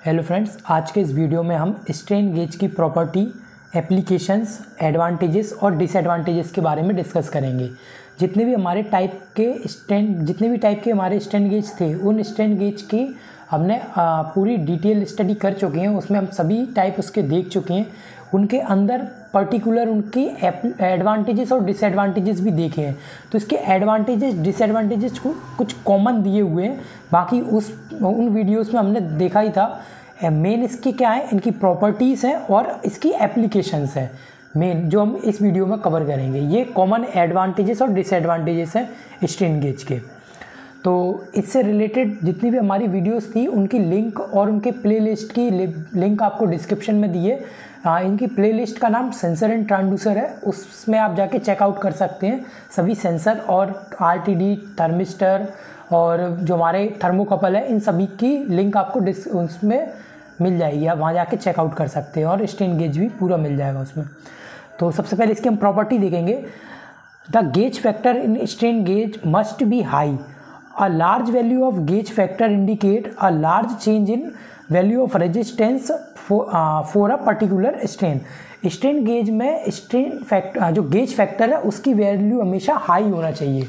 Hello friends, आज के इस वीडियो में हम स्ट्रेन गेज की प्रॉपर्टी, एप्लीकेशंस, एडवांटेजेस और डिसएडवांटेजेस के बारे में डिस्कस करेंगे। जितने भी टाइप के हमारे स्ट्रेन गेज थे, उन स्ट्रेन गेज की हमने पूरी डिटेल स्टडी कर चुके हैं। उसमें हम सभी टाइप उसके देख चुके हैं। उनके अंदर पर्टिकुलर उनकी एडवांटेजेस और डिसएडवांटेजेस भी देखे हैं। तो इसके एडवांटेजेस डिसएडवांटेजेस को कुछ कॉमन दिए हुए हैं। बाकी उन वीडियोस में हमने देखा ही था। मेन इसके क्या है, इनकी प्रॉपर्टीज़ हैं और इसकी एप्लीकेशंस हैं मेन, जो हम इस वीडियो में कवर करेंगे। ये कॉमन एडवांटेजेस और डिसएडवांटेजेस हैं स्ट्रेन गेज के। तो इससे रिलेटेड जितनी भी हमारी वीडियोस थी, उनकी लिंक और उनके प्लेलिस्ट की लिंक आपको डिस्क्रिप्शन में दी है। इनकी प्लेलिस्ट का नाम सेंसर एंड ट्रांसड्यूसर है, उसमें आप जाके चेकआउट कर सकते हैं। सभी सेंसर और आरटीडी, थर्मिस्टर और जो हमारे थर्मोकपल है, इन सभी की लिंक आपको उसमें मिल जाएगी। आप वहाँ जाके चेकआउट कर सकते हैं और स्ट्रेन गेज भी पूरा मिल जाएगा उसमें। तो सबसे पहले इसकी हम प्रॉपर्टी देखेंगे। The gauge factor in strain gauge must be high. A large value of gauge factor indicate a large change in value of resistance for a particular strain. Strain gauge में स्ट्रेन फैक्टर, जो gauge factor है, उसकी value हमेशा high होना चाहिए।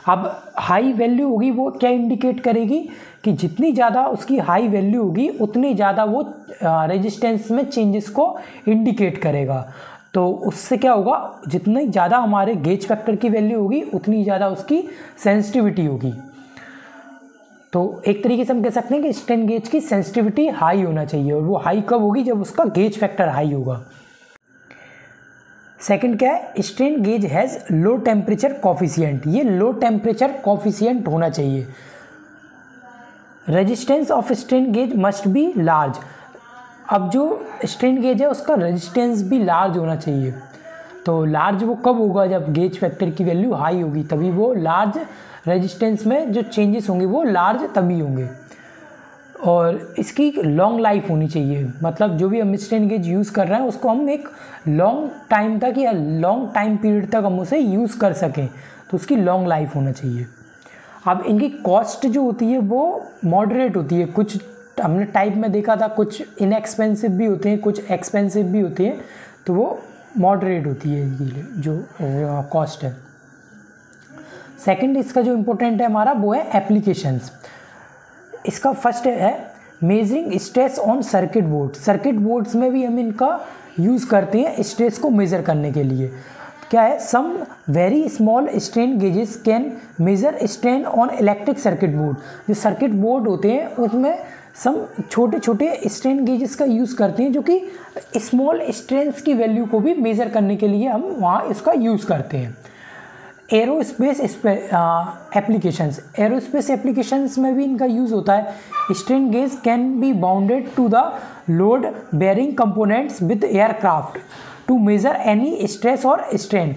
अब high value होगी, वो क्या इंडिकेट करेगी कि जितनी ज़्यादा उसकी हाई वैल्यू होगी, उतनी ज़्यादा वो रेजिस्टेंस में चेंजेस को इंडिकेट करेगा। तो उससे क्या होगा, जितनी ज़्यादा हमारे गेज फैक्टर की वैल्यू होगी, उतनी ज़्यादा उसकी सेंसिटिविटी होगी। तो एक तरीके से हम कह सकते हैं कि स्ट्रेन गेज की सेंसिटिविटी हाई होना चाहिए। और वो हाई कब होगी, जब उसका गेज फैक्टर हाई होगा। सेकंड क्या है, strain gauge has low temperature coefficient. ये लो टेम्परेचर कॉफिशिएंट होना चाहिए। Resistance of strain gauge must be large. अब जो स्ट्रेन गेज है, उसका रेजिस्टेंस भी लार्ज होना चाहिए। तो लार्ज वो कब होगा, जब गेज फैक्टर की वैल्यू हाई होगी, तभी वो लार्ज रेजिस्टेंस में जो चेंजेस होंगे वो लार्ज तभी होंगे। और इसकी लॉन्ग लाइफ होनी चाहिए। मतलब जो भी हम स्ट्रेन गेज यूज़ कर रहे हैं, उसको हम एक लॉन्ग टाइम तक या लॉन्ग टाइम पीरियड तक हम उसे यूज़ कर सकें, तो उसकी लॉन्ग लाइफ होना चाहिए। अब इनकी कॉस्ट जो होती है वो मॉडरेट होती है। कुछ हमने टाइप में देखा था, कुछ इनएक्सपेंसिव भी होते हैं, कुछ एक्सपेंसिव भी होते हैं। तो वो मॉडरेट होती है इनकी जो कॉस्ट है। सेकंड इसका जो इम्पोर्टेंट है हमारा, वो है एप्लीकेशंस। इसका फर्स्ट है measuring stress on circuit board. Circuit boards में भी हम इनका यूज़ करते हैं स्ट्रेस को मेज़र करने के लिए। क्या है, some very small strain gauges can measure strain on electric circuit board. जो सर्किट बोर्ड होते हैं, उसमें सम छोटे छोटे स्ट्रेन गेजेस का यूज़ करते हैं, जो कि स्मॉल स्ट्रेंस की वैल्यू को भी मेज़र करने के लिए हम वहाँ इसका यूज़ करते हैं। एरोस्पेस एप्लीकेशंस, एरोस्पेस एप्लीकेशंस में भी इनका यूज़ होता है। Strain gauge can be bounded to the load bearing components with aircraft to measure any stress और स्ट्रेन।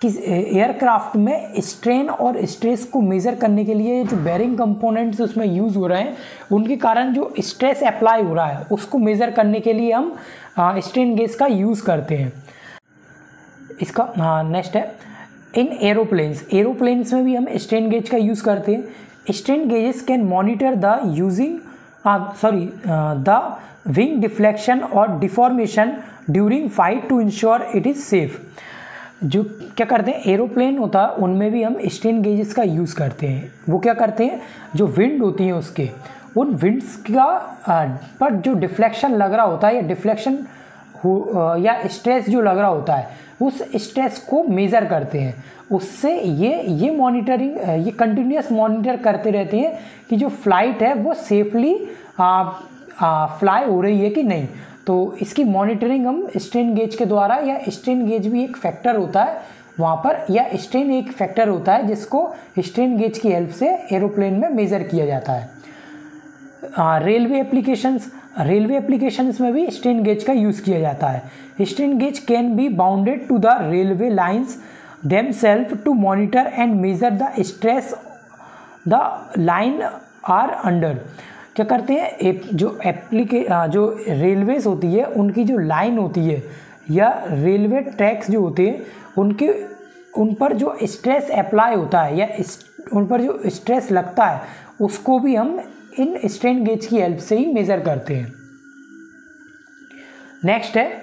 किस एयरक्राफ्ट में स्ट्रेन और स्ट्रेस को मेज़र करने के लिए जो बेयरिंग कंपोनेंट्स उसमें यूज़ हो रहे हैं, उनके कारण जो स्ट्रेस अप्लाई हो रहा है, उसको मेज़र करने के लिए हम स्ट्रेन गेज का यूज़ करते हैं। इसका नेक्स्ट है इन एरोप्लेन्स में भी हम स्ट्रेन गेज का यूज़ करते हैं। Strain gauges can monitor the wing deflection और deformation during flight to ensure it is safe. जो क्या करते हैं, एरोप्लेन होता है, उनमें भी हम स्ट्रेन गेजेस का यूज़ करते हैं। वो क्या करते हैं, जो विंड होती है उसके, उन विंड्स का पर जो डिफ्लेक्शन लग रहा होता है, या डिफ्लेक्शन या स्ट्रेस जो लग रहा होता है, उस स्ट्रेस को मेज़र करते हैं। उससे ये मॉनिटरिंग, ये कंटिन्यूस मॉनिटर करते रहते हैं कि जो फ्लाइट है वो सेफली फ्लाई हो रही है कि नहीं। तो इसकी मॉनिटरिंग हम स्ट्रेन गेज के द्वारा, या स्ट्रेन गेज भी एक फैक्टर होता है वहाँ पर, या स्ट्रेन एक फैक्टर होता है जिसको स्ट्रेन गेज की हेल्प से एरोप्लेन में मेज़र किया जाता है। रेलवे एप्लीकेशंस में भी स्ट्रेन गेज का यूज़ किया जाता है। Strain gauge can be bounded to the railway lines themselves to monitor and measure the stress the line are under. क्या करते हैं, जो रेलवेज होती है, उनकी जो लाइन होती है या रेलवे ट्रैक्स जो होते हैं, उन पर जो स्ट्रेस अप्लाई होता है या उन पर जो स्ट्रेस लगता है, उसको भी हम इन स्ट्रेन गेज की हेल्प से ही मेज़र करते हैं। नेक्स्ट है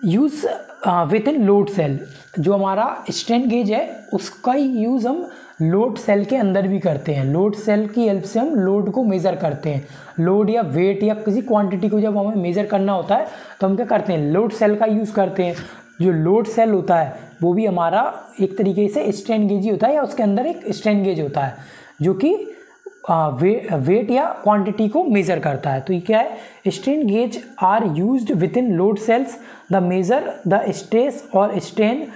use within load cell. जो हमारा स्ट्रेन गेज है उसका यूज़ हम लोड सेल के अंदर भी करते हैं। लोड सेल की हेल्प से हम लोड को मेज़र करते हैं। लोड या वेट या किसी क्वांटिटी को जब हमें मेज़र करना होता है तो हम क्या करते हैं, लोड सेल का यूज़ करते हैं। जो लोड सेल होता है वो भी हमारा एक तरीके से स्ट्रेन गेज ही होता है, या उसके अंदर एक स्ट्रेन गेज होता है जो कि वेट या क्वांटिटी को मेज़र करता है। तो ये क्या है, strain gauge are used within load cells the measure the stress और strain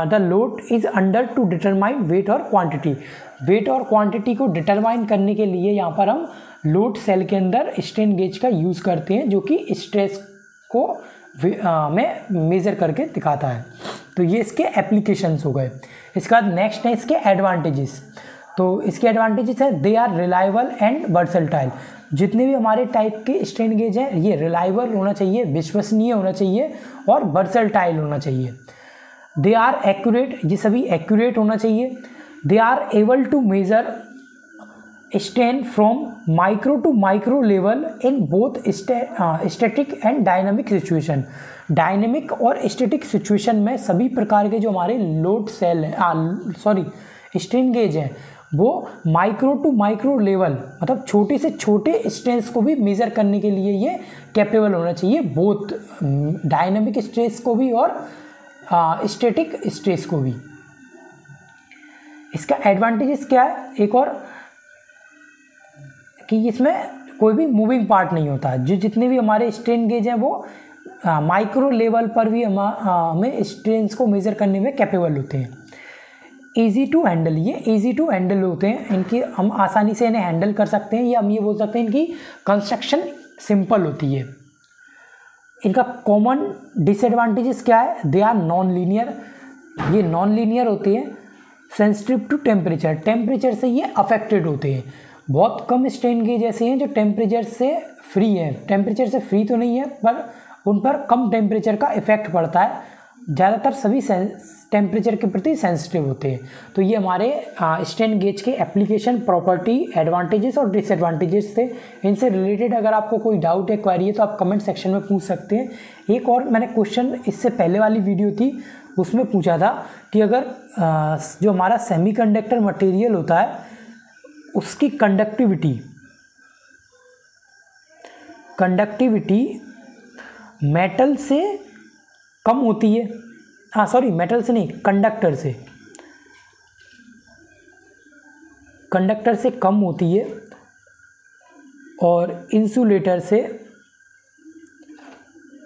the load is under to determine weight और क्वांटिटी। वेट और क्वांटिटी को डिटरमाइन करने के लिए यहाँ पर हम लोड सेल के अंदर स्ट्रेन गेज का यूज़ करते हैं, जो कि स्ट्रेस को में मेज़र करके दिखाता है। तो ये इसके एप्लीकेशंस हो गए। इसके बाद नेक्स्ट है इसके एडवांटेजेस। तो इसके एडवांटेजेस है they are reliable and versatile. जितने भी हमारे टाइप के स्ट्रेन गेज हैं ये रिलायबल होना चाहिए, विश्वसनीय होना चाहिए और वर्सेटाइल होना चाहिए। दे आर एक्यूरेट, ये सभी एक्यूरेट होना चाहिए। They are able to measure strain from micro to micro level in both static and dynamic situation. Dynamic और स्टैटिक सिचुएशन में सभी प्रकार के जो हमारे लोड सेल स्ट्रेन गेज हैं वो माइक्रो टू माइक्रो लेवल, मतलब छोटे से छोटे स्ट्रेस को भी मेज़र करने के लिए ये कैपेबल होना चाहिए, बोथ डायनामिक स्ट्रेस को भी और स्टैटिक स्ट्रेस को भी। इसका एडवांटेजेस क्या है, एक और कि इसमें कोई भी मूविंग पार्ट नहीं होता। जो जितने भी हमारे स्ट्रेन गेज हैं वो माइक्रो लेवल पर भी हमें स्ट्रेन्स को मेज़र करने में कैपेबल होते हैं। ईजी टू हैंडल, ये ईजी टू हैंडल होते हैं, इनकी हम आसानी से इन्हें हैंडल कर सकते हैं, या हम ये बोल सकते हैं इनकी कंस्ट्रक्शन सिंपल होती है। इनका कॉमन डिसएडवांटेजेस क्या है, दे आर नॉन लीनियर, ये नॉन लीनियर होते हैं। सेंसिटिव टू टेम्परेचर, टेम्परेचर से ये अफेक्टेड होते हैं। बहुत कम स्ट्रेन गेज ऐसे हैं जो टेम्परेचर से फ्री है, टेम्परेचर से फ्री तो नहीं है पर उन पर कम टेम्परेचर का इफेक्ट पड़ता है। ज़्यादातर सभी टेम्परेचर के प्रति सेंसिटिव होते हैं। तो ये हमारे स्ट्रेन गेज के एप्लीकेशन, प्रॉपर्टी, एडवांटेजेस और डिसएडवांटेजेस थे। इनसे रिलेटेड अगर आपको कोई डाउट या क्वेरी है तो आप कमेंट सेक्शन में पूछ सकते हैं। एक और मैंने क्वेश्चन इससे पहले वाली वीडियो थी उसमें पूछा था कि अगर जो हमारा सेमीकंडक्टर मटेरियल होता है उसकी कंडक्टिविटी मेटल से कम होती है, मेटल से नहीं, कंडक्टर से कम होती है और इंसुलेटर से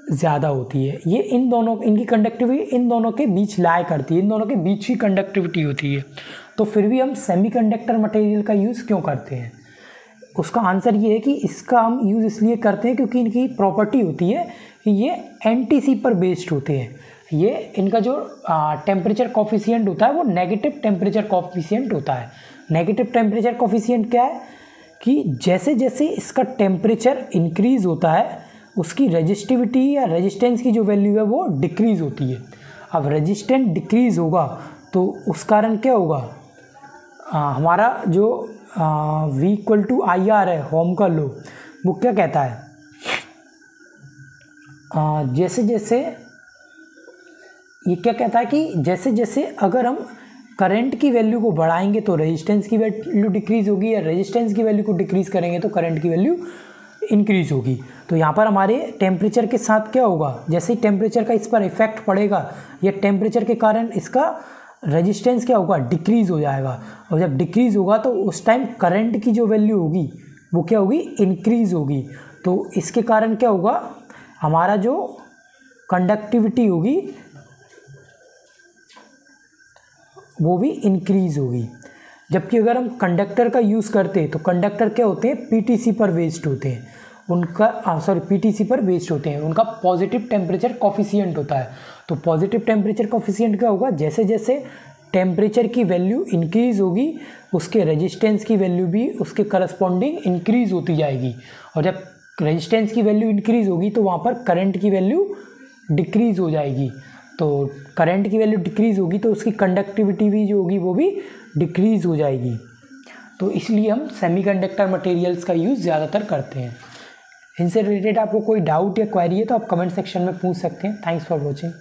ज़्यादा होती है। ये इन दोनों, इनकी कंडक्टिविटी इन दोनों के बीच लाया करती है, इन दोनों के बीच ही कंडक्टिविटी होती है। तो फिर भी हम सेमीकंडक्टर मटेरियल का यूज़ क्यों करते हैं? उसका आंसर ये है कि इसका हम यूज़ इसलिए करते हैं क्योंकि इनकी प्रॉपर्टी होती है कि ये एनटीसी पर बेस्ड होते हैं। ये इनका जो टेम्परेचर कॉफिशिएंट होता है वो नेगेटिव टेम्परेचर कॉफिशिएंट होता है। नेगेटिव टेम्परेचर कॉफिशिएंट क्या है कि जैसे जैसे इसका टेम्परेचर इंक्रीज़ होता है उसकी रेजिस्टिविटी या रेजिस्टेंस की जो वैल्यू है वो डिक्रीज़ होती है। अब रेजिस्टेंस डिक्रीज़ होगा तो उस कारण क्या होगा, हमारा जो V = IR है, ओम का लॉ, वो क्या कहता है, जैसे जैसे ये क्या कहता है कि जैसे जैसे अगर हम करंट की वैल्यू को बढ़ाएंगे तो रेजिस्टेंस की वैल्यू डिक्रीज़ होगी, या रेजिस्टेंस की वैल्यू को डिक्रीज़ करेंगे तो करंट की वैल्यू इंक्रीज़ होगी। तो यहाँ पर हमारे टेम्परेचर के साथ क्या होगा, जैसे ही टेम्परेचर का इस पर इफेक्ट पड़ेगा या टेम्परेचर के कारण इसका रेजिस्टेंस क्या होगा, डिक्रीज़ हो जाएगा। और जब डिक्रीज़ होगा तो उस टाइम करंट की जो वैल्यू होगी वो क्या होगी, इंक्रीज़ होगी। तो इसके कारण क्या होगा, हमारा जो कंडक्टिविटी होगी वो भी इंक्रीज़ होगी। जबकि अगर हम कंडक्टर का यूज़ करते हैं तो कंडक्टर क्या होते हैं, पीटीसी पर बेस्ड होते हैं, पीटीसी पर बेस्ड होते हैं, उनका पॉजिटिव टेम्परेचर कॉफिशिएंट होता है। तो पॉजिटिव टेम्परेचर कॉफिशिएंट क्या होगा, जैसे जैसे टेम्परेचर की वैल्यू इंक्रीज़ होगी उसके रेजिस्टेंस की वैल्यू भी उसके करस्पॉन्डिंग इंक्रीज़ होती जाएगी। और जब रेजिस्टेंस की वैल्यू इंक्रीज़ होगी तो वहाँ पर करंट की वैल्यू डिक्रीज़ हो जाएगी। तो करंट की वैल्यू डिक्रीज़ होगी तो उसकी कंडक्टिविटी भी जो होगी वो भी डिक्रीज़ हो जाएगी। तो इसलिए हम सेमीकंडक्टर मटेरियल्स का यूज़ ज़्यादातर करते हैं। इनसे रिलेटेड आपको कोई डाउट या क्वेरी है तो आप कमेंट सेक्शन में पूछ सकते हैं। Thanks for watching.